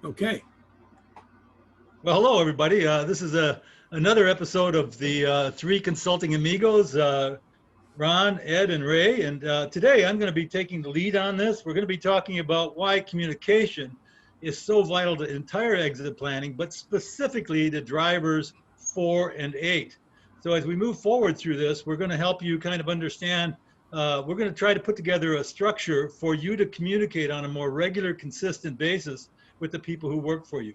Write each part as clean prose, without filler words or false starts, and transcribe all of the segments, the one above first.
Okay. Well, hello, everybody. This is another episode of the three Consulting Amigos, Ron, Ed, and Ray. And today I'm going to be taking the lead on this. We're going to be talking about why communication is so vital to entire exit planning, but specifically to drivers 4 and 8. So as we move forward through this, we're going to help you kind of understand. We're going to try to put together a structure for you to communicate on a more regular, consistent basis with the people who work for you.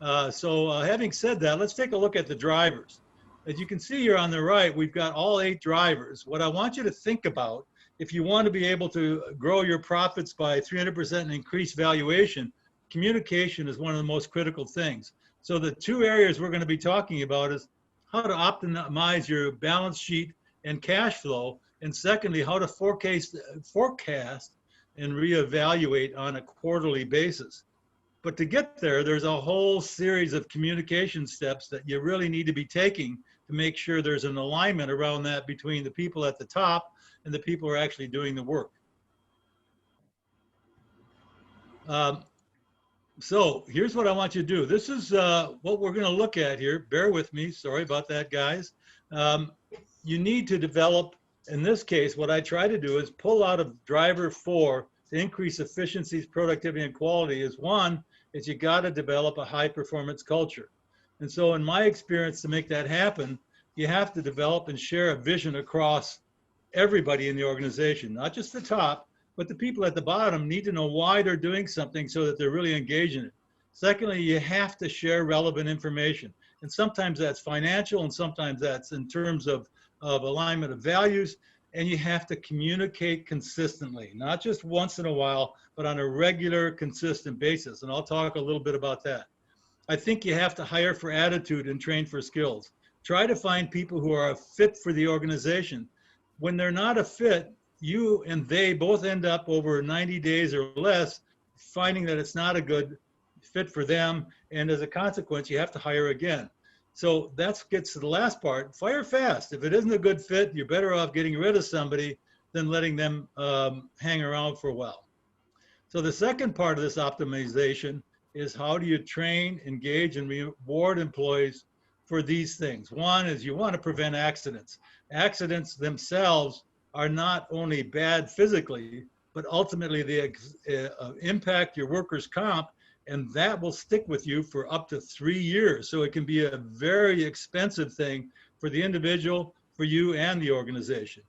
Having said that, let's take a look at the drivers. As you can see here on the right, we've got all 8 drivers. What I want you to think about, if you want to be able to grow your profits by 300% and increase valuation, communication is one of the most critical things. So the 2 areas we're going to be talking about is how to optimize your balance sheet and cash flow, and secondly, how to forecast and reevaluate on a quarterly basis. But to get there, there's a whole series of communication steps that you really need to be taking to make sure there's an alignment around that between the people at the top and the people who are actually doing the work. So here's what I want you to do. This is what we're going to look at here. Bear with me. Sorry about that, guys. You need to develop, in this case, what I try to do is pull out of driver 4 to increase efficiencies, productivity, and quality is one, is you got to develop a high performance culture. And so in my experience, to make that happen, you have to develop and share a vision across everybody in the organization, not just the top, but the people at the bottom need to know why they're doing something so that they're really engaged in it. Secondly, you have to share relevant information. And sometimes that's financial and sometimes that's in terms of alignment of values. And you have to communicate consistently, not just once in a while, but on a regular, consistent basis. And I'll talk a little bit about that. I think you have to hire for attitude and train for skills. Try to find people who are a fit for the organization. When they're not a fit, you and they both end up over 90 days or less finding that it's not a good fit for them. And as a consequence, you have to hire again. So that gets to the last part. Fire fast. If it isn't a good fit, you're better off getting rid of somebody than letting them hang around for a while. So the second part of this optimization is how do you train, engage, and reward employees for these things. One is you want to prevent accidents. Accidents themselves are not only bad physically, but ultimately they impact your workers' comp, and that will stick with you for up to 3 years. So it can be a very expensive thing for the individual, for you, and the organization.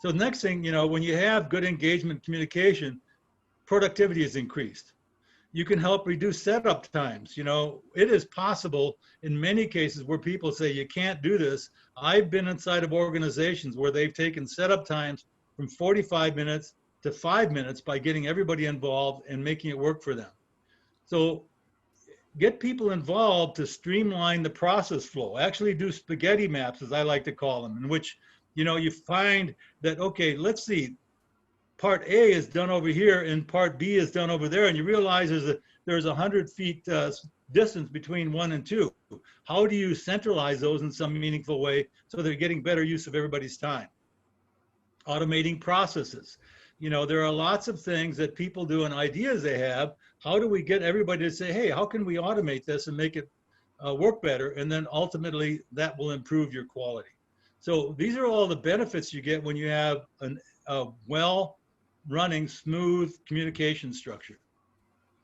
So the next thing, when you have good engagement communication, productivity is increased. You can help reduce setup times. It is possible in many cases where people say you can't do this. I've been inside of organizations where they've taken setup times from 45 minutes to 5 minutes by getting everybody involved and making it work for them. So get people involved to streamline the process flow. Actually do spaghetti maps, as I like to call them, in which you find that, okay, let's see, part A is done over here and part B is done over there, and you realize there's 100 feet distance between 1 and 2. How do you centralize those in some meaningful way so they're getting better use of everybody's time? Automating processes. There are lots of things that people do and ideas they have. How do we get everybody to say, hey, how can we automate this and make it work better? And then ultimately that will improve your quality. So these are all the benefits you get when you have a well-running, smooth communication structure.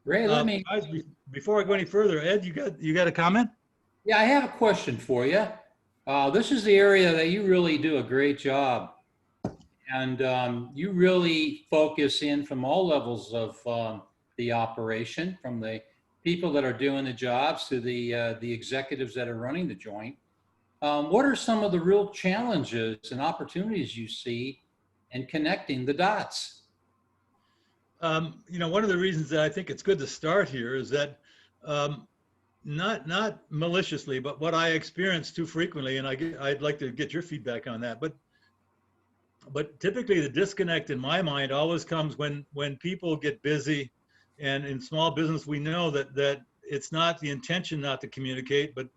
Ray, guys, before I go any further, Ed, you got a comment? Yeah, I have a question for you. This is the area that you really do a great job. And you really focus in from all levels of the operation, from the people that are doing the jobs to the executives that are running the joint. What are some of the real challenges and opportunities you see in connecting the dots? One of the reasons that I think it's good to start here is that not maliciously, but what I experience too frequently, and I'd like to get your feedback on that. But typically the disconnect in my mind always comes when people get busy, and in small business we know that it's not the intention not to communicate, but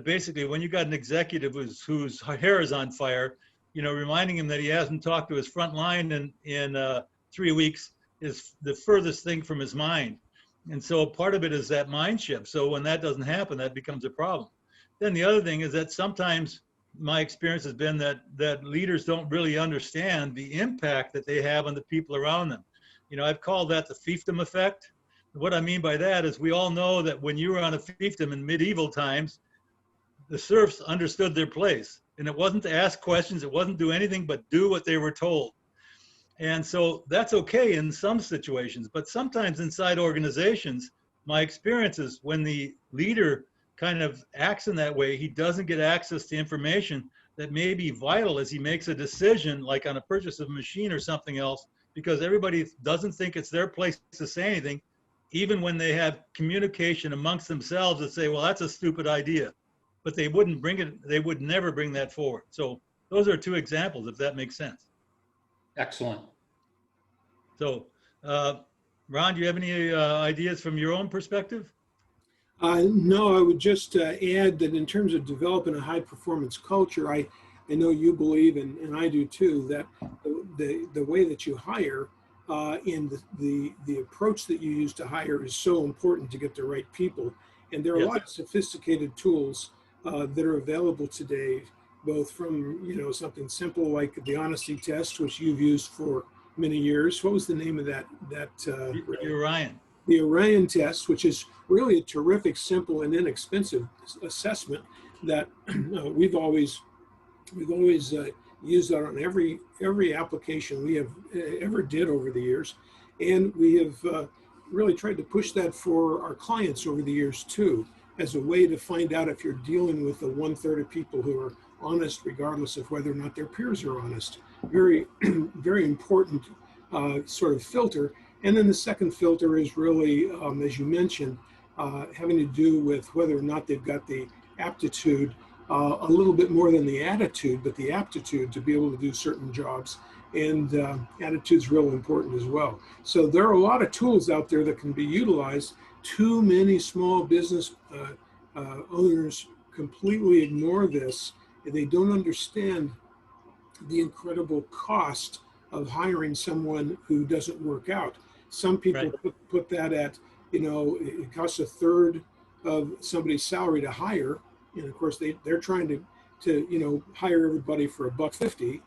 basically when you got an executive whose hair is on fire, reminding him that he hasn't talked to his front line in 3 weeks is the furthest thing from his mind. And so part of it is that mind shift. So when that doesn't happen, that becomes a problem. Then the other thing is that sometimes my experience has been that leaders don't really understand the impact that they have on the people around them. You know, I've called that the fiefdom effect. What I mean by that is we all know that when you were on a fiefdom in medieval times, the serfs understood their place. And it wasn't to ask questions, it wasn't do anything but do what they were told. And so that's okay in some situations, but sometimes inside organizations, my experience is when the leader kind of acts in that way, he doesn't get access to information that may be vital as he makes a decision, like on a purchase of a machine or something else, because everybody doesn't think it's their place to say anything, even when they have communication amongst themselves that say, well, that's a stupid idea, but they wouldn't bring it, they would never bring that forward. So those are two examples, if that makes sense. Excellent. So, Ron, do you have any ideas from your own perspective? No, I would just add that in terms of developing a high performance culture, I know you believe, and I do too, that the way that you hire and the approach that you use to hire is so important to get the right people. And there are a lot of sophisticated tools that are available today, both from, you know, something simple like the honesty test, which you've used for many years. What was the name of that? The Orion. The Orion test, which is really a terrific, simple, and inexpensive assessment that we've always used that on every application we have ever did over the years, and we have really tried to push that for our clients over the years too, as a way to find out if you're dealing with the 1/3 of people who are honest, regardless of whether or not their peers are honest. Very, very important sort of filter. And then the second filter is really, as you mentioned, having to do with whether or not they've got the aptitude, a little bit more than the attitude, but the aptitude to be able to do certain jobs. And attitude's real important as well. So there are a lot of tools out there that can be utilized. Too many small business owners completely ignore this. They don't understand the incredible cost of hiring someone who doesn't work out. Some people put that at, you know, it costs 1/3 of somebody's salary to hire. And of course they're trying to, you know, hire everybody for $1.50,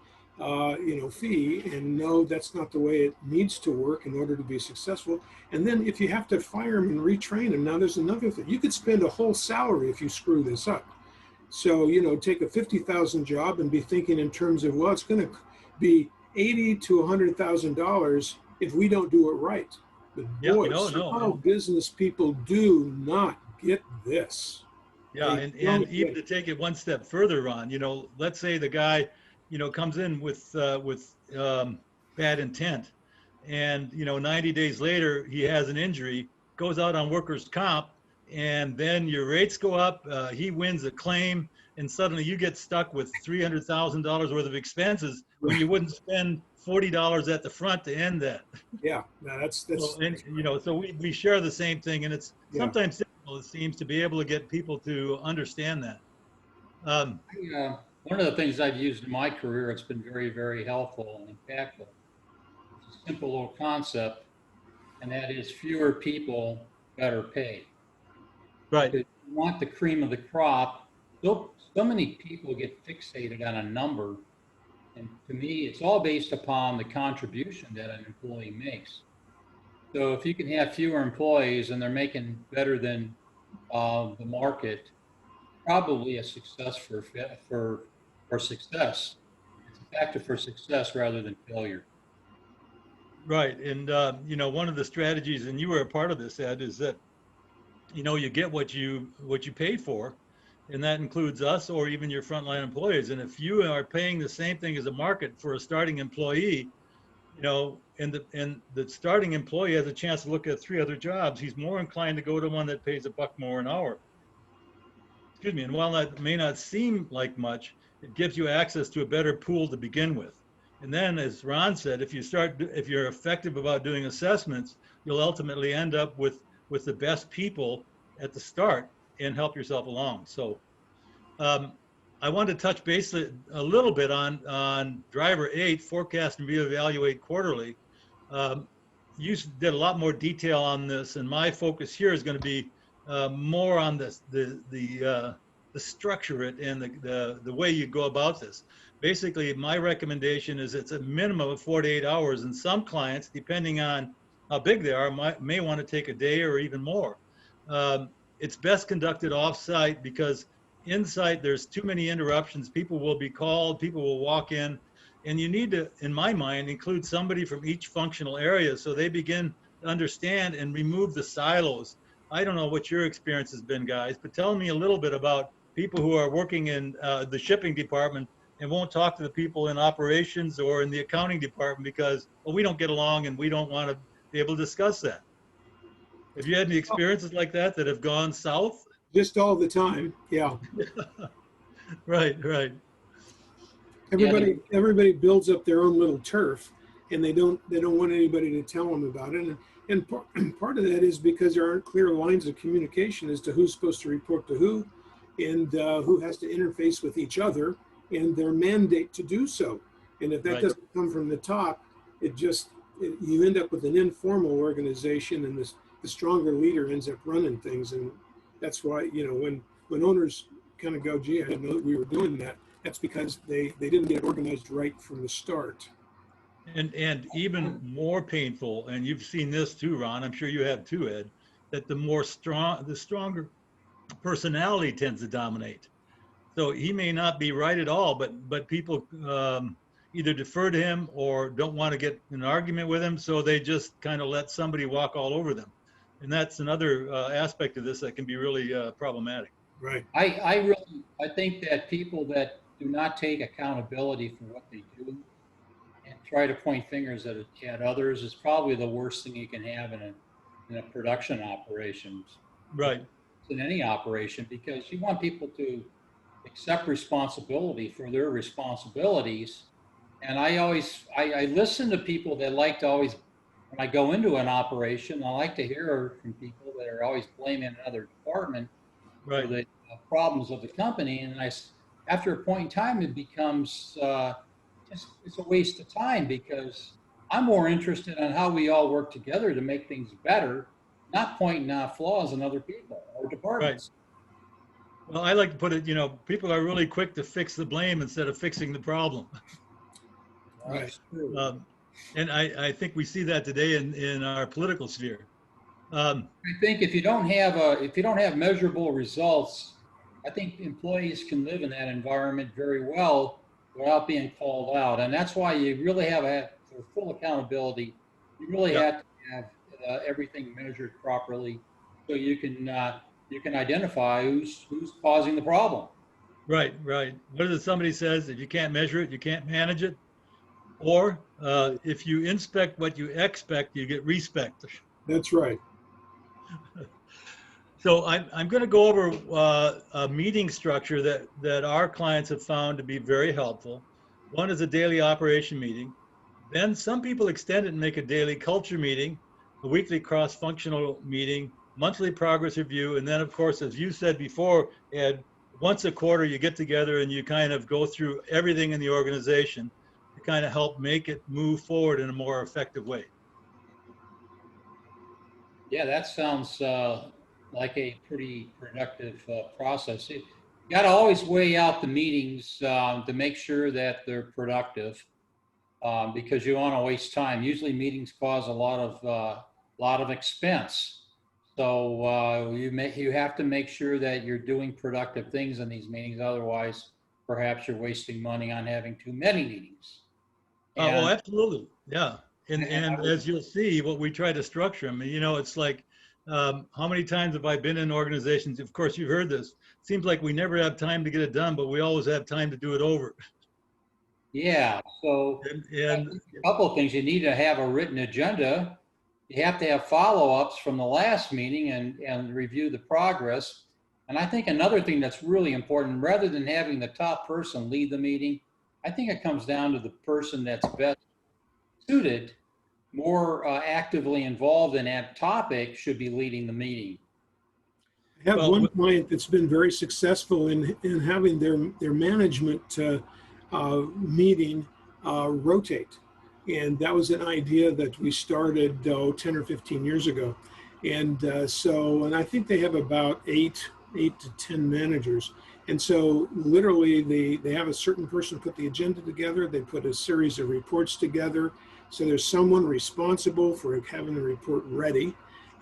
you know, fee. And no, that's not the way it needs to work in order to be successful. And then if you have to fire them and retrain them, now there's another thing. You could spend a whole salary if you screw this up. So, you know, take a 50,000 job and be thinking in terms of, well, it's going to be $80,000 to $100,000 if we don't do it right. But boy, small business people do not get this. Yeah, and even to take it one step further, Ron, you know, let's say the guy, you know, comes in with bad intent, and you know, 90 days later he has an injury, goes out on workers' comp, and then your rates go up. He wins a claim, and suddenly you get stuck with $300,000 worth of expenses when you wouldn't spend $40 at the front to end that. Yeah, that's so, and, you know, so we share the same thing, and it's sometimes difficult, it seems, to be able to get people to understand that. One of the things I've used in my career, it's been very, very helpful and impactful. It's a simple little concept, and that is fewer people, better pay. Right. Because you want the cream of the crop. So many people get fixated on a number. And to me, it's all based upon the contribution that an employee makes. So if you can have fewer employees and they're making better than the market, probably a success for success. It's a factor for success rather than failure. Right. And, you know, one of the strategies, and you were a part of this, Ed, is that, you know, you get what you pay for, and that includes us or even your frontline employees. And if you are paying the same thing as a market for a starting employee, you know, and the starting employee has a chance to look at 3 other jobs, he's more inclined to go to one that pays $1 more an hour. Excuse me. And while that may not seem like much, it gives you access to a better pool to begin with. And then, as Ron said, if you're effective about doing assessments, you'll ultimately end up with the best people at the start and help yourself along. So I want to touch base a little bit on driver 8, forecast and reevaluate quarterly. you did a lot more detail on this, and my focus here is going to be more on this, the structure it and the way you go about this. Basically, my recommendation is it's a minimum of 48 hours, and some clients, depending on how big they are, may want to take a day or even more. It's best conducted off-site because in-site there's too many interruptions. People will be called, people will walk in, and you need to, in my mind, include somebody from each functional area so they begin to understand and remove the silos. I don't know what your experience has been, guys, but tell me a little bit about people who are working in the shipping department and won't talk to the people in operations or in the accounting department because, well, we don't get along and we don't want to be able to discuss that. Have you had any experiences like that that have gone south? Just all the time. Yeah. Right, right. Everybody builds up their own little turf, and they don't want anybody to tell them about it. And part of that is because there aren't clear lines of communication as to who's supposed to report to who, and who has to interface with each other, and their mandate to do so. And if that doesn't come from the top, you end up with an informal organization, and the stronger leader ends up running things. And that's why, when owners kind of go, gee, I didn't know that we were doing that. That's because they didn't get organized right from the start. And even more painful, and you've seen this too, Ron, I'm sure you have too, Ed, that the stronger personality tends to dominate. So he may not be right at all, but people either defer to him or don't want to get in an argument with him, so they just kind of let somebody walk all over them. And that's another aspect of this that can be really problematic. Right. I think that people that do not take accountability for what they do and try to point fingers at others is probably the worst thing you can have in a production operation. Right. In any operation, because you want people to accept responsibility for their responsibilities. And I listen to people that like to always, when I go into an operation, I like to hear from people that are always blaming another department for the problems of the company. And after a point in time, it becomes it's a waste of time, because I'm more interested in how we all work together to make things better, not pointing out flaws in other people or departments. Right. Well, I like to put it, people are really quick to fix the blame instead of fixing the problem. Right. And I think we see that today in our political sphere. I think if you don't have measurable results, I think employees can live in that environment very well without being called out. And that's why you really have to have, for full accountability, you really have to have everything measured properly, so you can identify who's causing the problem. Right. What if somebody says, if you can't measure it, you can't manage it? Or if you inspect what you expect, you get respect. That's right. So I'm going to go over a meeting structure that our clients have found to be very helpful. One is a daily operation meeting. Then some people extend it and make a daily culture meeting, a weekly cross-functional meeting, monthly progress review, and then, of course, as you said before, Ed, once a quarter you get together and you kind of go through everything in the organization to kind of help make it move forward in a more effective way. Yeah, that sounds like a pretty productive process. You got to always weigh out the meetings to make sure that they're productive, because you don't want to waste time. Usually meetings cause a lot of expense. So you have to make sure that you're doing productive things in these meetings. Otherwise, perhaps you're wasting money on having too many meetings. Oh, absolutely. Yeah. And as you'll see, what we try to structure them, it's like, how many times have I been in organizations? Of course, you've heard this. It seems like we never have time to get it done, but we always have time to do it over. Yeah. So and a couple of things. You need to have a written agenda. You have to have follow-ups from the last meeting and review the progress. And I think another thing that's really important, rather than having the top person lead the meeting, I think it comes down to the person that's best suited, more actively involved in that topic, should be leading the meeting. I have one client that's been very successful in having their management meeting rotate. And that was an idea that we started 10 or 15 years ago. And and I think they have about eight to 10 managers. And so literally they have a certain person put the agenda together. They put a series of reports together. So there's someone responsible for having the report ready.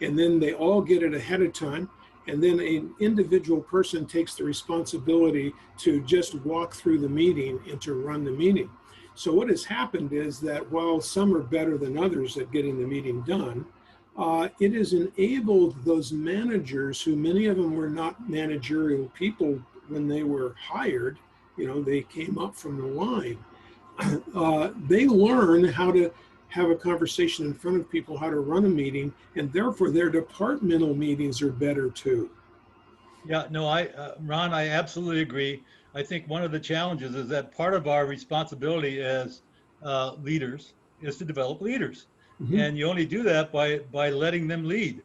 And then they all get it ahead of time. And then an individual person takes the responsibility to just walk through the meeting and to run the meeting. So what has happened is that while some are better than others at getting the meeting done, it has enabled those managers, who many of them were not managerial people when they were hired, you know, they came up from the line. They learn how to have a conversation in front of people, how to run a meeting, and therefore their departmental meetings are better too. Yeah, no, Ron, I absolutely agree. I think one of the challenges is that part of our responsibility as leaders is to develop leaders, and you only do that by letting them lead.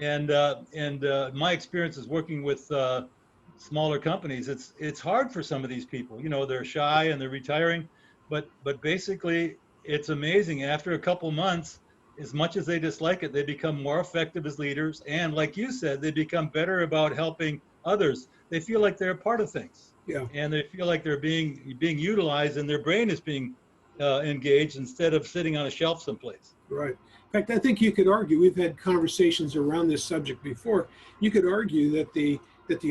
And my experience is working with smaller companies. It's hard for some of these people. You know, they're shy and they're retiring, but basically, it's amazing. After a couple months, as much as they dislike it, they become more effective as leaders. And like you said, they become better about helping others. They feel like they're a part of things. Yeah. And they feel like they're being utilized and their brain is being engaged instead of sitting on a shelf someplace. Right. In fact, I think you could argue, we've had conversations around this subject before, you could argue that the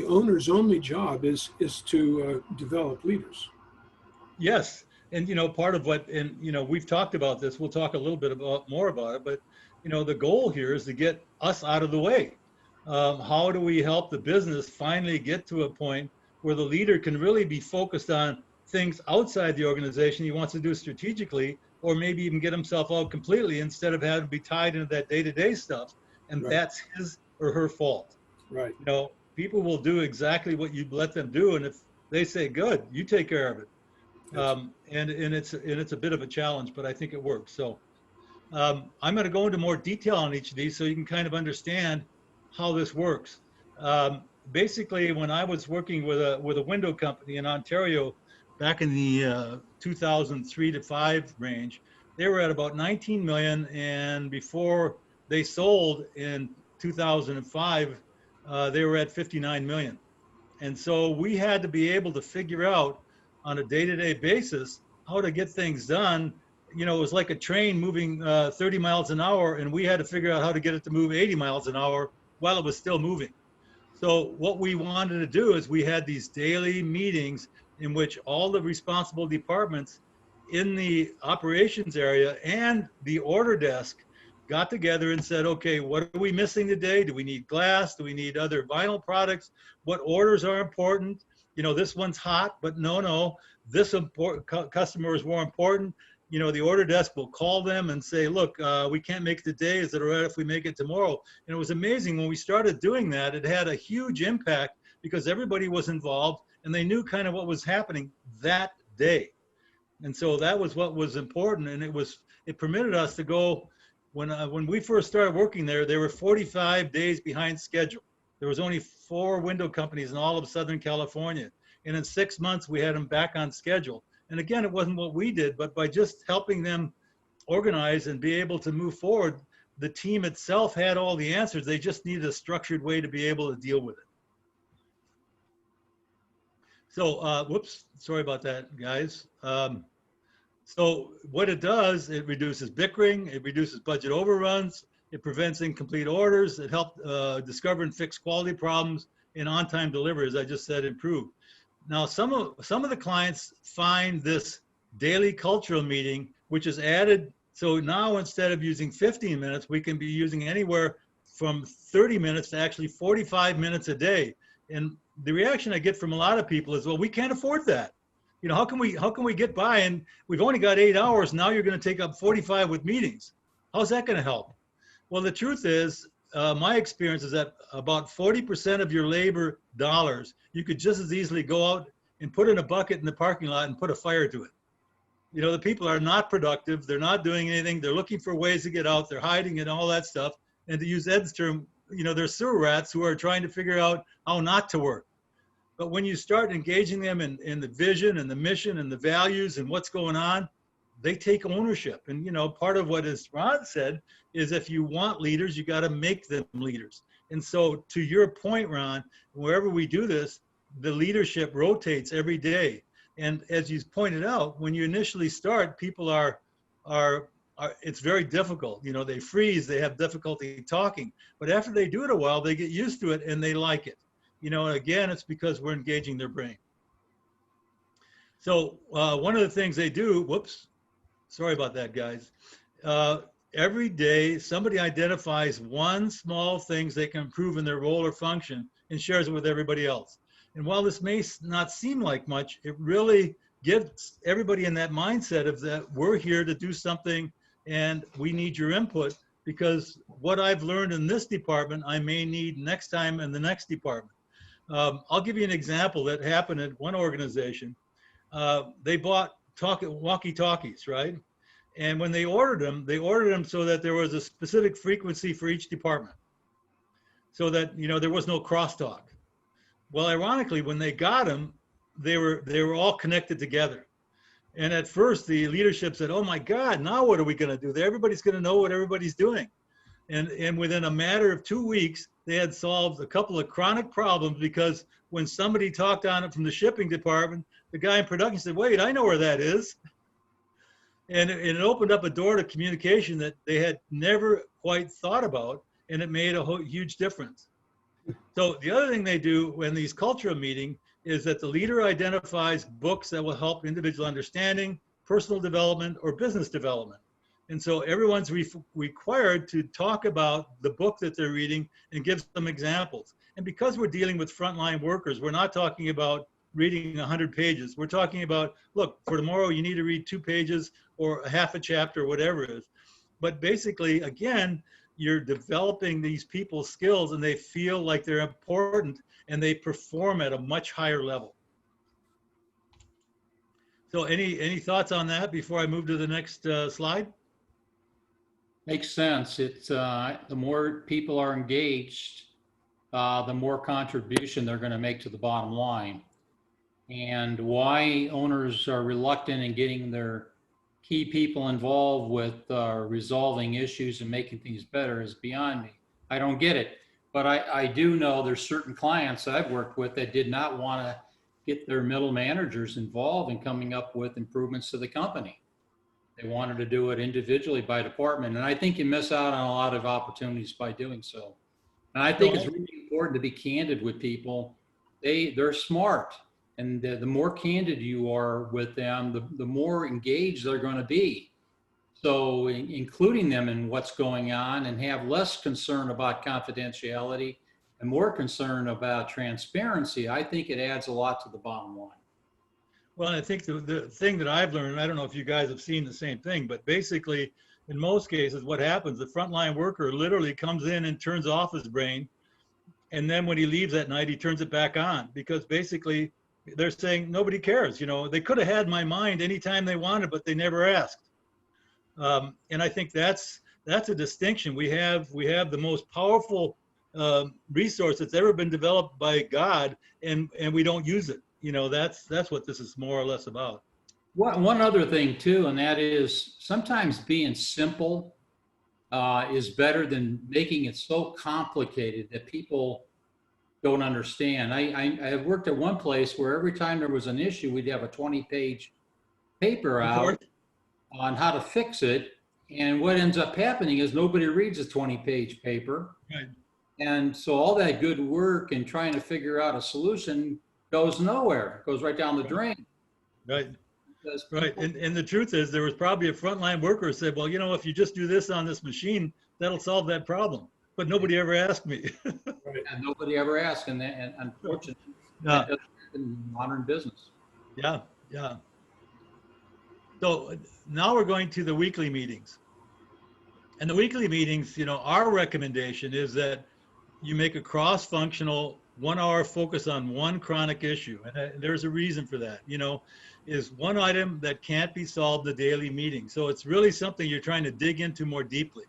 owner's only job is to develop leaders. Yes. And, you know, part of what, and, you know, we've talked about this, we'll talk a little bit more about it, but, you know, the goal here is to get us out of the way. How do we help the business finally get to a point where the leader can really be focused on things outside the organization he wants to do strategically, or maybe even get himself out completely instead of having to be tied into that day-to-day stuff. And that's his or her fault. Right. You know, people will do exactly what you let them do. And if they say, good, you take care of it. And it's a bit of a challenge, but I think it works. So I'm going to go into more detail on each of these so you can kind of understand how this works. Basically, when I was working with a window company in Ontario back in the 2003 to 5 range, they were at about 19 million, and before they sold in 2005, they were at 59 million. And so we had to be able to figure out on a day-to-day basis how to get things done. You know, it was like a train moving 30 miles an hour, and we had to figure out how to get it to move 80 miles an hour while it was still moving. So what we wanted to do is we had these daily meetings in which all the responsible departments in the operations area and the order desk got together and said, okay, what are we missing today? Do we need glass? Do we need other vinyl products? What orders are important? You know, this one's hot, but no, this customer is more important. You know, the order desk will call them and say, look, we can't make it today. Is it all right if we make it tomorrow? And it was amazing when we started doing that. It had a huge impact because everybody was involved and they knew kind of what was happening that day. And so that was what was important. And it permitted us to go, when we first started working there, they were 45 days behind schedule. There was only 4 window companies in all of Southern California. And in 6 months, we had them back on schedule. And again, it wasn't what we did, but by just helping them organize and be able to move forward, the team itself had all the answers. They just needed a structured way to be able to deal with it. So, whoops, sorry about that, guys. So what it does, it reduces bickering, it reduces budget overruns, it prevents incomplete orders, it helps discover and fix quality problems, and on-time delivery, as I just said, improve. Now, some of the clients find this daily cultural meeting, which is added. So now instead of using 15 minutes, we can be using anywhere from 30 minutes to actually 45 minutes a day. And the reaction I get from a lot of people is, well, we can't afford that. You know, how can we get by? And we've only got 8 hours. Now you're going to take up 45 with meetings. How's that going to help? Well, the truth is, my experience is that about 40% of your labor dollars, you could just as easily go out and put in a bucket in the parking lot and put a fire to it. You know, the people are not productive. They're not doing anything. They're looking for ways to get out. They're hiding and all that stuff. And to use Ed's term, you know, they're sewer rats who are trying to figure out how not to work. But when you start engaging them in the vision and the mission and the values and what's going on, they take ownership. And, you know, part of what is Ron said is if you want leaders, you got to make them leaders. And so to your point, Ron, wherever we do this, the leadership rotates every day. And as you pointed out, when you initially start, people are it's very difficult. You know, they freeze, they have difficulty talking. But after they do it a while, they get used to it and they like it. You know, and again, it's because we're engaging their brain. So one of the things they do, whoops, sorry about that, guys. Every day, somebody identifies one small things they can improve in their role or function and shares it with everybody else. And while this may not seem like much, it really gives everybody in that mindset of that we're here to do something and we need your input, because what I've learned in this department, I may need next time in the next department. I'll give you an example that happened at one organization. They bought walkie-talkies, right? And when they ordered them so that there was a specific frequency for each department, so that, you know, there was no crosstalk. Well, ironically, when they got them, they were all connected together. And at first, the leadership said, "Oh my God, now what are we going to do? Everybody's going to know what everybody's doing." And within a matter of 2 weeks, they had solved a couple of chronic problems, because when somebody talked on it from the shipping department, the guy in production said, "Wait, I know where that is." And it opened up a door to communication that they had never quite thought about, and it made a huge difference. So the other thing they do in these cultural meetings is that the leader identifies books that will help individual understanding, personal development, or business development. And so everyone's required to talk about the book that they're reading and give some examples. And because we're dealing with frontline workers, we're not talking about reading 100 pages. We're talking about, look, for tomorrow you need to read 2 pages or a half a chapter, whatever it is. But basically, again, you're developing these people's skills and they feel like they're important and they perform at a much higher level. So any thoughts on that before I move to the next slide? Makes sense. It's the more people are engaged, the more contribution they're going to make to the bottom line. And why owners are reluctant in getting their key people involved with resolving issues and making things better is beyond me. I don't get it. But I do know there's certain clients I've worked with that did not want to get their middle managers involved in coming up with improvements to the company. They wanted to do it individually by department. And I think you miss out on a lot of opportunities by doing so. And I think it's really important to be candid with people. They're smart. And the more candid you are with them, the more engaged they're going to be. So including them in what's going on, and have less concern about confidentiality and more concern about transparency, I think it adds a lot to the bottom line. Well, I think the thing that I've learned, and I don't know if you guys have seen the same thing, but basically, in most cases, what happens, the frontline worker literally comes in and turns off his brain. And then when he leaves at night, he turns it back on, because basically they're saying nobody cares. You know, they could have had my mind anytime they wanted, but they never asked. And I think that's a distinction. We have the most powerful resource that's ever been developed by God, and we don't use it. You know, that's what this is more or less about. One other thing too, and that is sometimes being simple is better than making it so complicated that people don't understand. I have worked at one place where every time there was an issue, we'd have a 20-page paper out on how to fix it. And what ends up happening is nobody reads a 20-page paper. Right. And so all that good work and trying to figure out a solution goes nowhere. It goes right down the drain. Right. Right. And the truth is, there was probably a frontline worker who said, well, you know, if you just do this on this machine, that'll solve that problem. But nobody ever asked me. And nobody ever asked. And unfortunately, that doesn't happen in modern business. Yeah. Yeah. So now we're going to the weekly meetings. And the weekly meetings, you know, our recommendation is that you make a cross-functional 1-hour focus on one chronic issue. And there's a reason for that, you know, is one item that can't be solved in the daily meeting. So it's really something you're trying to dig into more deeply.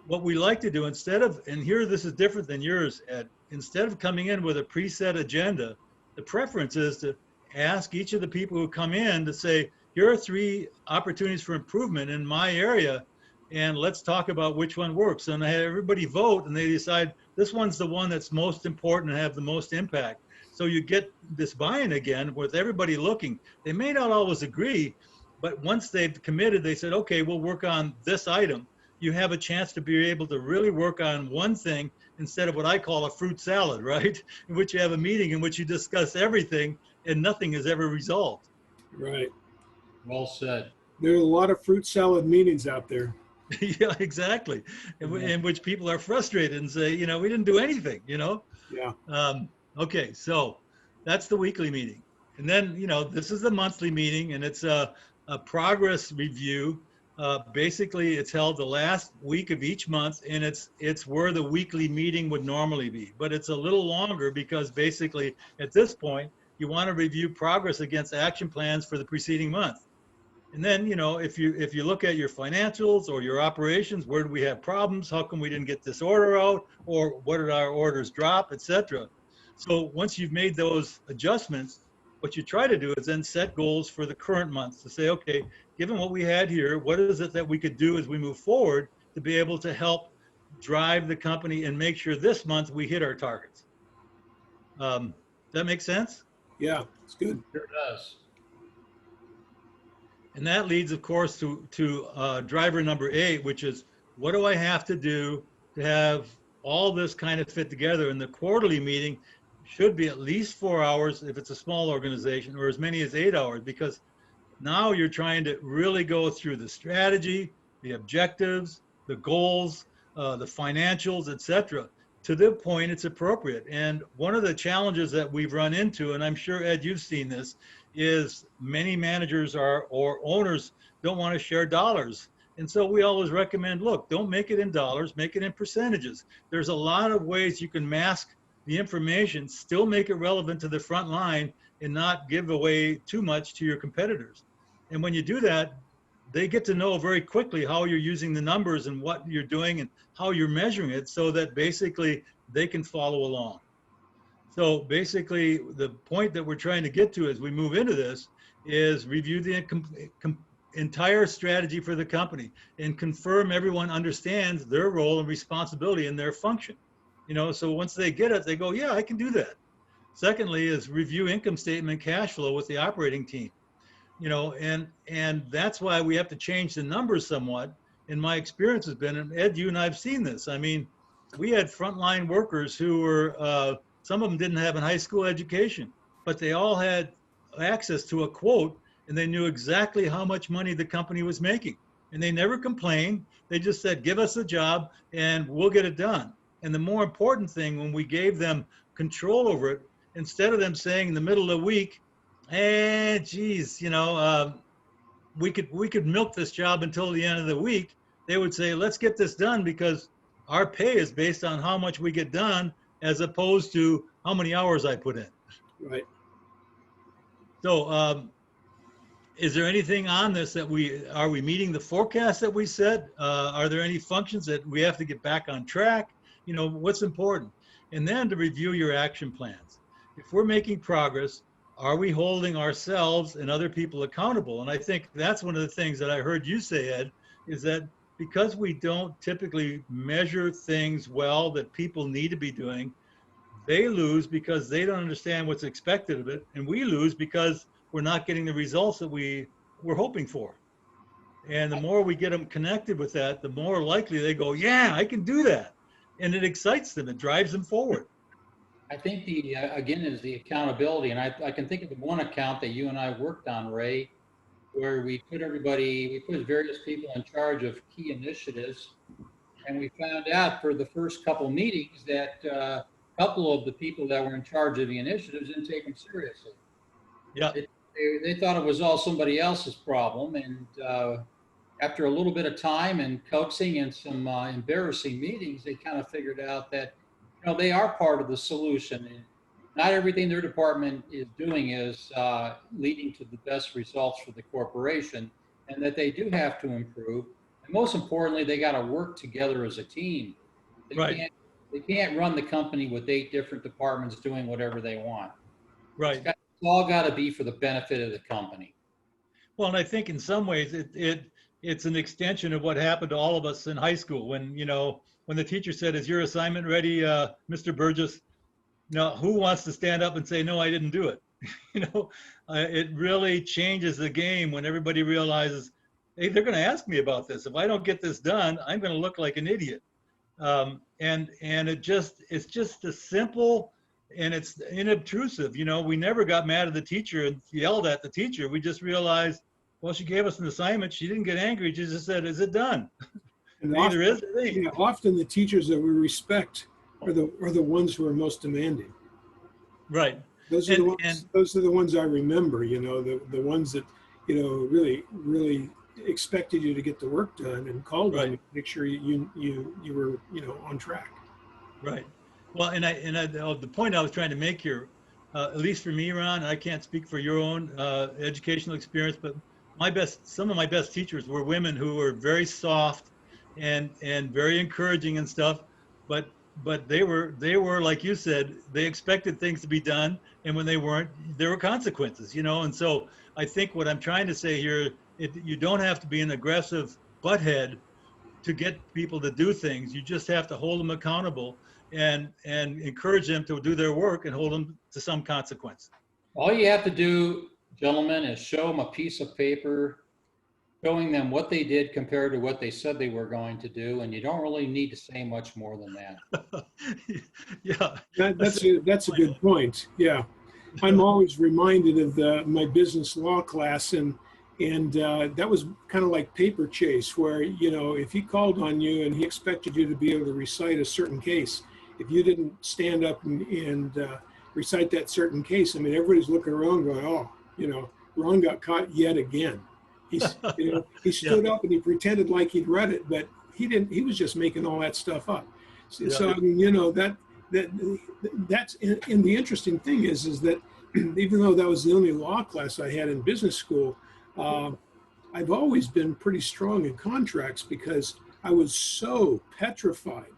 What we like to do, instead of, and here this is different than yours, Ed, instead of coming in with a preset agenda, the preference is to ask each of the people who come in to say, here are 3 opportunities for improvement in my area, and let's talk about which one works. And I had everybody vote, and they decide this one's the one that's most important and have the most impact. So you get this buy-in again with everybody looking. They may not always agree, but once they've committed, they said, okay, we'll work on this item. You have a chance to be able to really work on one thing instead of what I call a fruit salad, right? In which you have a meeting in which you discuss everything and nothing is ever resolved. Right. Well said. There are a lot of fruit salad meetings out there. Yeah, exactly. In which people are frustrated and say, you know, we didn't do anything, you know? Yeah. Okay, so that's the weekly meeting. And then, you know, this is the monthly meeting, and it's a progress review. Basically, it's held the last week of each month, and it's where the weekly meeting would normally be. But it's a little longer because basically, at this point, you want to review progress against action plans for the preceding month. And then, you know, if you look at your financials or your operations, where do we have problems? How come we didn't get this order out? Or what did our orders drop, etc. So once you've made those adjustments, what you try to do is then set goals for the current month to say, okay, given what we had here, what is it that we could do as we move forward to be able to help drive the company and make sure this month we hit our targets? Does that make sense? Yeah, it's good. Sure does. And that leads, of course, to driver number 8, which is what do I have to do to have all this kind of fit together? And the quarterly meeting should be at least 4 hours if it's a small organization, or as many as 8 hours, because now you're trying to really go through the strategy, the objectives, the goals, the financials, etc. To the point it's appropriate. And one of the challenges that we've run into, and I'm sure, Ed, you've seen this, is many managers or owners don't want to share dollars. And so we always recommend, look, don't make it in dollars, make it in percentages. There's a lot of ways you can mask the information, still make it relevant to the front line, and not give away too much to your competitors. And when you do that, they get to know very quickly how you're using the numbers and what you're doing and how you're measuring it, so that basically they can follow along. So basically, the point that we're trying to get to as we move into this is review the entire strategy for the company and confirm everyone understands their role and responsibility and their function. You know, so once they get it, they go, yeah, I can do that. Secondly is review income statement cash flow with the operating team. You know, and that's why we have to change the numbers somewhat. And my experience has been, and Ed, you and I have seen this. I mean, we had frontline workers who were, some of them didn't have a high school education, but they all had access to a quote, and they knew exactly how much money the company was making. And they never complained. They just said, give us a job and we'll get it done. And the more important thing, when we gave them control over it, instead of them saying in the middle of the week, geez, you know, we could milk this job until the end of the week, they would say, let's get this done because our pay is based on how much we get done as opposed to how many hours I put in. Right. So is there anything on this that are we meeting the forecast that we set? Are there any functions that we have to get back on track? You know, what's important? And then to review your action plans. If we're making progress, are we holding ourselves and other people accountable? And I think that's one of the things that I heard you say, Ed, is that because we don't typically measure things well that people need to be doing, they lose because they don't understand what's expected of it. And we lose because we're not getting the results that we were hoping for. And the more we get them connected with that, the more likely they go, yeah, I can do that. And it excites them, it drives them forward. I think the, again, is the accountability. And I can think of the one account that you and I worked on, Ray, where we put various people in charge of key initiatives. And we found out for the first couple meetings that a couple of the people that were in charge of the initiatives didn't take them seriously. Yeah. They thought it was all somebody else's problem. And after a little bit of time and coaxing and some embarrassing meetings, they kind of figured out that, you know, they are part of the solution. And not everything their department is doing is leading to the best results for the corporation, and that they do have to improve. And most importantly, they got to work together as a team. They can't run the company with 8 different departments doing whatever they want. Right. It's all got to be for the benefit of the company. Well, and I think in some ways it's an extension of what happened to all of us in high school when, when the teacher said, "Is your assignment ready, Mr. Burgess?" Now, who wants to stand up and say, "No, I didn't do it"? You know, it really changes the game when everybody realizes, hey, they're going to ask me about this. If I don't get this done, I'm going to look like an idiot. And it's just a simple, and it's inobtrusive. We never got mad at the teacher and yelled at the teacher. We just realized, well, she gave us an assignment. She didn't get angry. She just said, "Is it done?" And It either often, is or it ain't. yeah, often the teachers that we respect are the ones who are most demanding. Right. Those are the ones. And Those are the ones I remember. The ones that really expected you to get the work done and called on you to make sure you were on track. right. Well, the point I was trying to make here, at least for me, Ron, I can't speak for your own educational experience, but some of my best teachers were women who were very soft and very encouraging and stuff, but they were like you said, they expected things to be done, and when they weren't, there were consequences, and so I think what I'm trying to say here, you don't have to be an aggressive butthead to get people to do things. You just have to hold them accountable and encourage them to do their work and hold them to some consequence. All you have to do, gentlemen, is show them a piece of paper showing them what they did compared to what they said they were going to do, and you don't really need to say much more than that. Yeah, That's a good point. Yeah, I'm always reminded of my business law class, and that was kind of like paper chase, where if he called on you and he expected you to be able to recite a certain case, if you didn't stand up and recite that certain case, I mean, everybody's looking around going, "Oh, Ron got caught yet again." He stood up and he pretended like he'd read it, but he didn't. He was just making all that stuff up. So I mean, that's and the interesting thing is that even though that was the only law class I had in business school, I've always been pretty strong in contracts because I was so petrified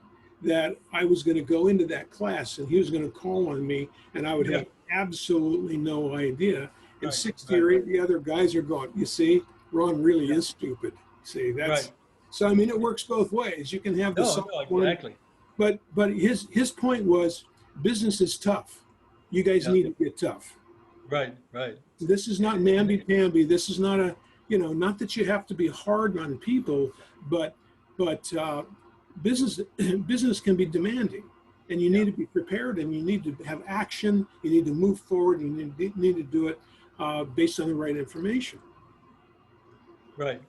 that I was going to go into that class and he was going to call on me and I would have absolutely no idea. And 60 or 80 other guys are going, "You see, Ron really is stupid." See, that's so. I mean, it works both ways. You can have the exactly. But his point was, business is tough. You guys need to get tough. Right. This is not namby-pamby. This is not not that you have to be hard on people, but business can be demanding, and you need to be prepared, and you need to have action. You need to move forward, and you need to do it based on the right information. Right,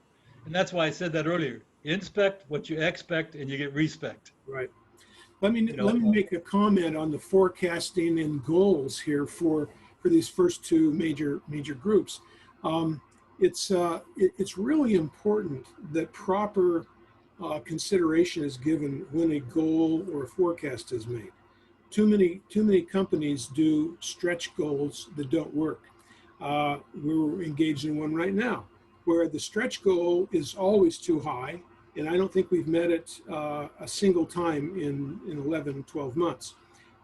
and that's why I said that earlier. Inspect what you expect, and you get respect. Right. Let me make a comment on the forecasting and goals here for these first two major groups. It's really important that proper consideration is given when a goal or a forecast is made. Too many companies do stretch goals that don't work. We're engaged in one right now where the stretch goal is always too high, and I don't think we've met it a single time in 11, 12 months.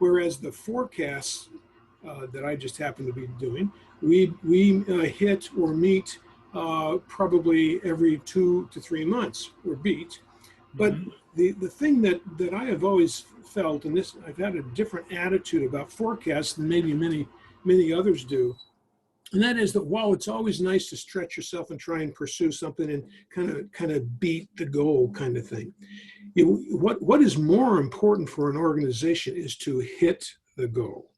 Whereas the forecasts that I just happen to be doing, we hit or meet probably every 2 to 3 months or beat. But the thing that I have always felt, and this I've had a different attitude about forecasts than maybe many others do, and that is that while it's always nice to stretch yourself and try and pursue something and kind of beat the goal kind of thing, what is more important for an organization is to hit the goal.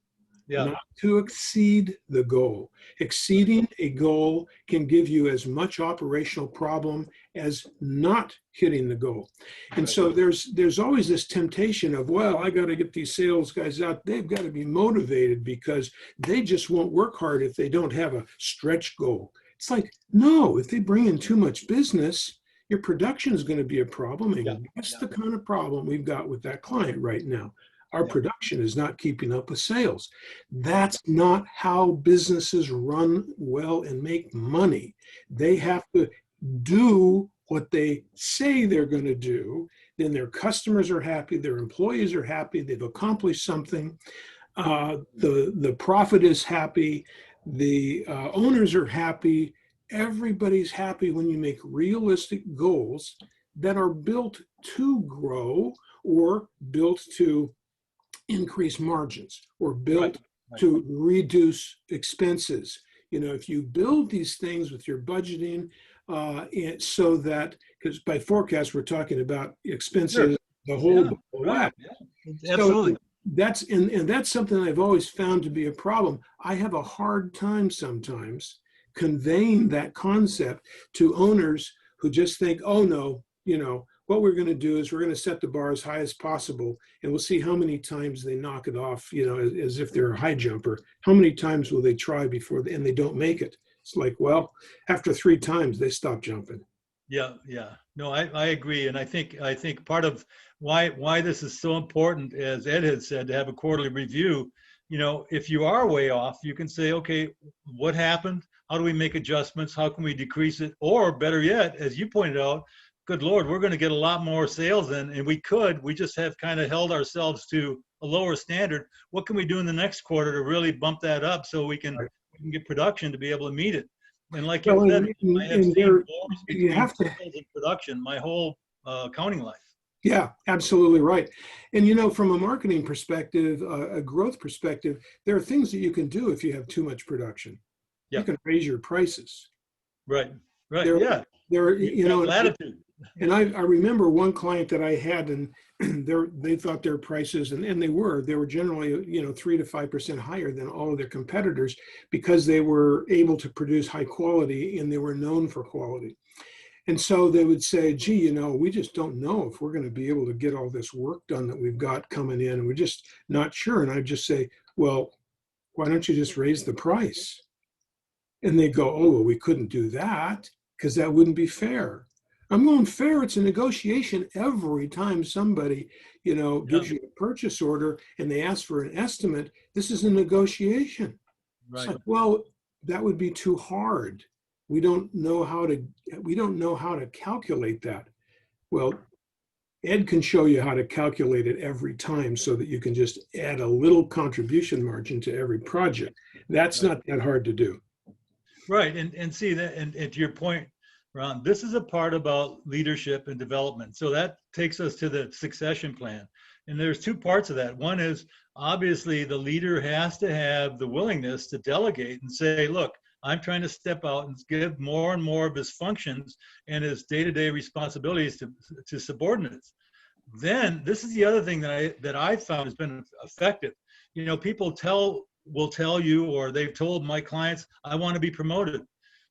Not to exceed the goal. Exceeding a goal can give you as much operational problem as not hitting the goal. And so there's always this temptation of, well, I got to get these sales guys out. They've got to be motivated because they just won't work hard if they don't have a stretch goal. It's like, no, if they bring in too much business, your production is going to be a problem. And that's the kind of problem we've got with that client right now. Our production is not keeping up with sales. That's not how businesses run well and make money. They have to do what they say they're going to do. Then their customers are happy, their employees are happy, they've accomplished something. The profit is happy, the owners are happy, everybody's happy when you make realistic goals that are built to grow or built to increase margins or built Right. to reduce expenses. You know, if you build these things with your budgeting, and so that, because by forecast, we're talking about expenses, Sure. the whole Yeah. whack. Right. Yeah. So Absolutely. that's, and that's something I've always found to be a problem. I have a hard time sometimes conveying that concept to owners who just think, oh no, you know, what we're going to do is we're going to set the bar as high as possible, and we'll see how many times they knock it off, you know, as if they're a high jumper. How many times will they try before and they don't make it? It's like, well, after 3 times, they stop jumping. Yeah, yeah. No, I agree. And I think part of why this is so important, as Ed had said, to have a quarterly review, you know, if you are way off, you can say, okay, what happened? How do we make adjustments? How can we decrease it? Or better yet, as you pointed out, good Lord, we're going to get a lot more sales in, and we just have kind of held ourselves to a lower standard. What can we do in the next quarter to really bump that up so we can get production to be able to meet it? And like you Well, said, I have and seen there, wars you between have to, sales and production my whole accounting life. yeah, absolutely right. And you know, from a marketing perspective, a growth perspective, there are things that you can do if you have too much production. You Yeah, can raise your prices. right, right. There, Yeah, you you've got know, latitude. and I remember one client that I had, and they thought their prices, and they were generally, you know, 3 to 5% higher than all of their competitors because they were able to produce high quality and they were known for quality. And so they would say, gee, you know, we just don't know if we're going to be able to get all this work done that we've got coming in. And we're just not sure. And I'd just say, well, why don't you just raise the price? And they go, oh, well, we couldn't do that because that wouldn't be fair. I'm going, fair. It's a negotiation every time somebody, you know, Yeah, gives you a purchase order and they ask for an estimate. This is a negotiation. It's right. like, well, that would be too hard. We don't know how to calculate that. Well, Ed can show you how to calculate it every time so that you can just add a little contribution margin to every project. That's Right. not that hard to do. Right, and see that, and to your point, Ron, this is a part about leadership and development. So that takes us to the succession plan, and there's 2 parts of that. One is obviously the leader has to have the willingness to delegate and say, look, I'm trying to step out and give more and more of his functions and his day-to-day responsibilities to subordinates. Then this is the other thing that I found has been effective. You know, people will tell you, or they've told my clients, I want to be promoted.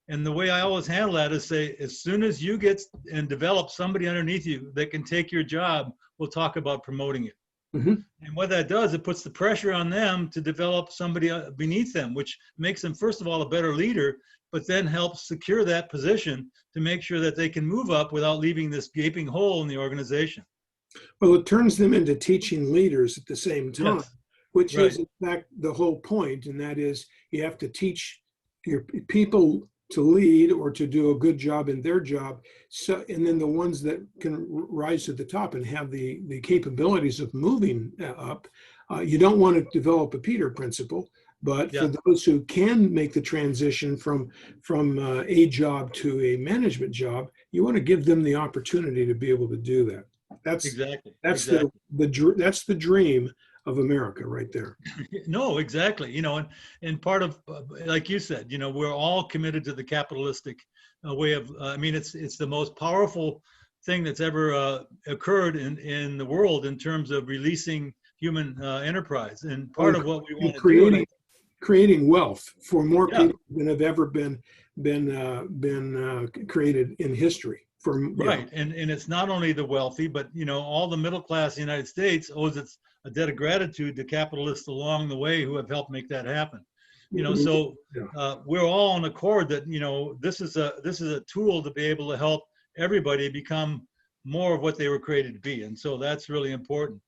And the way I always handle that is say, as soon as you get and develop somebody underneath you that can take your job, we'll talk about promoting you. Mm-hmm. And what that does, it puts the pressure on them to develop somebody beneath them, which makes them, first of all, a better leader, but then helps secure that position to make sure that they can move up without leaving this gaping hole in the organization. Well, it turns them into teaching leaders at the same time, Yes, which right. is in fact the whole point, and that is you have to teach your people to lead or to do a good job in their job. So, and then the ones that can rise to the top and have the capabilities of moving up, you don't want to develop a Peter principle, but Yeah, for those who can make the transition from a job to a management job, you want to give them the opportunity to be able to do that. That's exactly. that's Exactly. that's the dream of America right there. No, exactly. You know, and part of, like you said, you know, we're all committed to the capitalistic way of. I mean, it's the most powerful thing that's ever occurred in the world in terms of releasing human enterprise. And part And, of what we and want to do, and creating wealth for more yeah, people than have ever been created in history. For right. And it's not only the wealthy, but you know, all the middle class in the United States owes its a debt of gratitude to capitalists along the way who have helped make that happen. You know, so we're all on accord that, you know, this is a tool to be able to help everybody become more of what they were created to be. And so that's really important.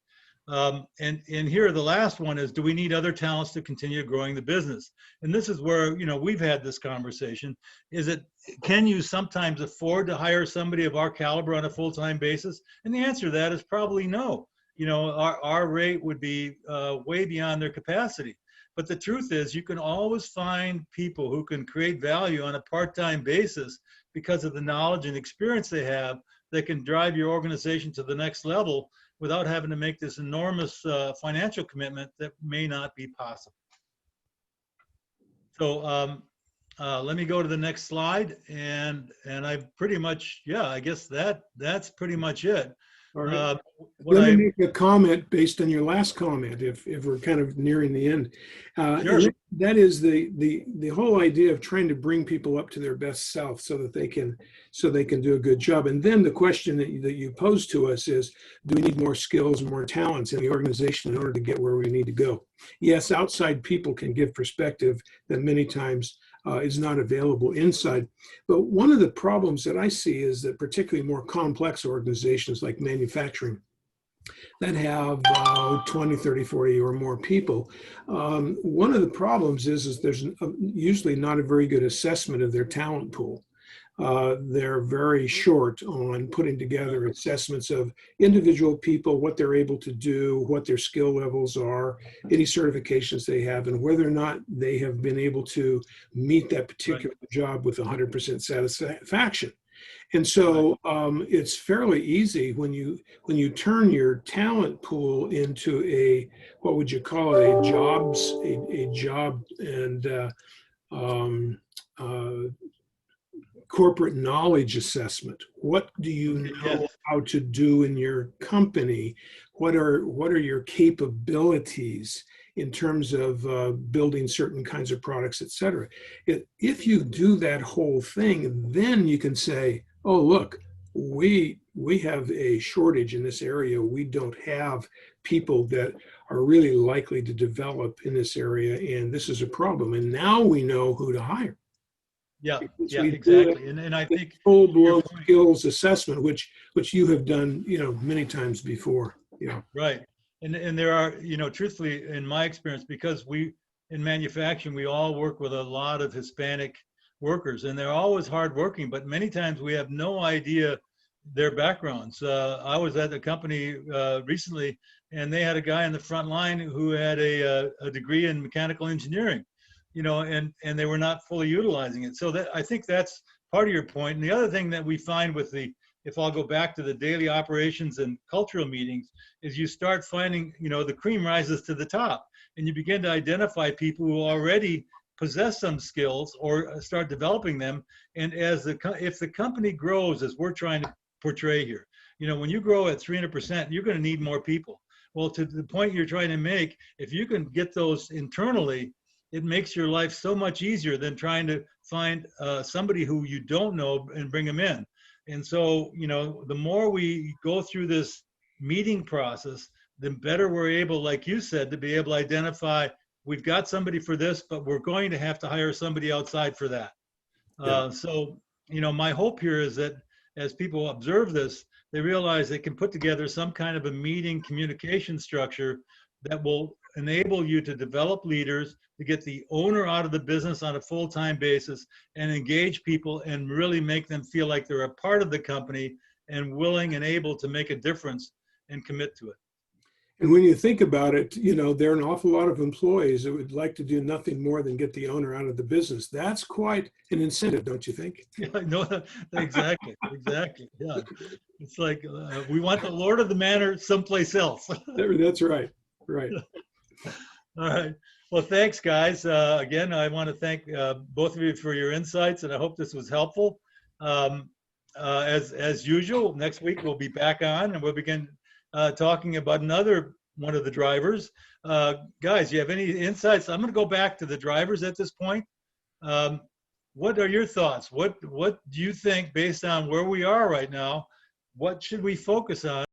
And here the last one is, do we need other talents to continue growing the business? And this is where, you know, we've had this conversation. Can you sometimes afford to hire somebody of our caliber on a full-time basis? And the answer to that is probably no. our rate would be way beyond their capacity. But the truth is, you can always find people who can create value on a part-time basis because of the knowledge and experience they have that can drive your organization to the next level without having to make this enormous financial commitment that may not be possible. So let me go to the next slide, and I pretty much, yeah, I guess that's pretty much it. All right. Let me make a comment based on your last comment, if we're kind of nearing the end. Sure. And that is the whole idea of trying to bring people up to their best self so that they can do a good job. And then the question that you pose to us is, do we need more skills and more talents in the organization in order to get where we need to go? Yes, outside people can give perspective that many times is not available inside. But one of the problems that I see is that particularly more complex organizations like manufacturing that have 20, 30, 40 or more people, one of the problems is there's usually not a very good assessment of their talent pool. They're very short on putting together assessments of individual people, what they're able to do, what their skill levels are, any certifications they have, and whether or not they have been able to meet that particular job with 100% satisfaction. And so it's fairly easy when you turn your talent pool into what would you call it, a job and corporate knowledge assessment. What do you know how to do in your company? What are your capabilities in terms of building certain kinds of products, et cetera? If you do that whole thing, then you can say, oh, look, we have a shortage in this area. We don't have people that are really likely to develop in this area, and this is a problem. And now we know who to hire. Yeah, exactly. And I think full-blown skills assessment, which you have done, many times before. Yeah. Right. And there are, truthfully, in my experience, because in manufacturing, we all work with a lot of Hispanic workers, and they're always hardworking, but many times we have no idea their backgrounds. I was at a company recently, and they had a guy in the front line who had a degree in mechanical engineering. And they were not fully utilizing it. So I think that's part of your point. And the other thing that we find if I'll go back to the daily operations and cultural meetings, is you start finding, the cream rises to the top, and you begin to identify people who already possess some skills or start developing them. And if the company grows, as we're trying to portray here, when you grow at 300%, you're going to need more people. Well, to the point you're trying to make, if you can get those internally, it makes your life so much easier than trying to find somebody who you don't know and bring them in. And so, the more we go through this meeting process, the better we're able, like you said, to be able to identify, we've got somebody for this, but we're going to have to hire somebody outside for that. Yeah. So, my hope here is that as people observe this, they realize they can put together some kind of a meeting communication structure that will enable you to develop leaders, to get the owner out of the business on a full-time basis, and engage people and really make them feel like they're a part of the company and willing and able to make a difference and commit to it. And when you think about it, there are an awful lot of employees that would like to do nothing more than get the owner out of the business. That's quite an incentive, don't you think? Yeah, no, exactly. Yeah, it's like we want the Lord of the Manor someplace else. That's right. Right. All right. Well, thanks, guys. Again, I want to thank both of you for your insights, and I hope this was helpful. As usual, next week we'll be back on, and we'll begin talking about another one of the drivers. Guys, you have any insights? I'm going to go back to the drivers at this point. What are your thoughts? What do you think, based on where we are right now, what should we focus on?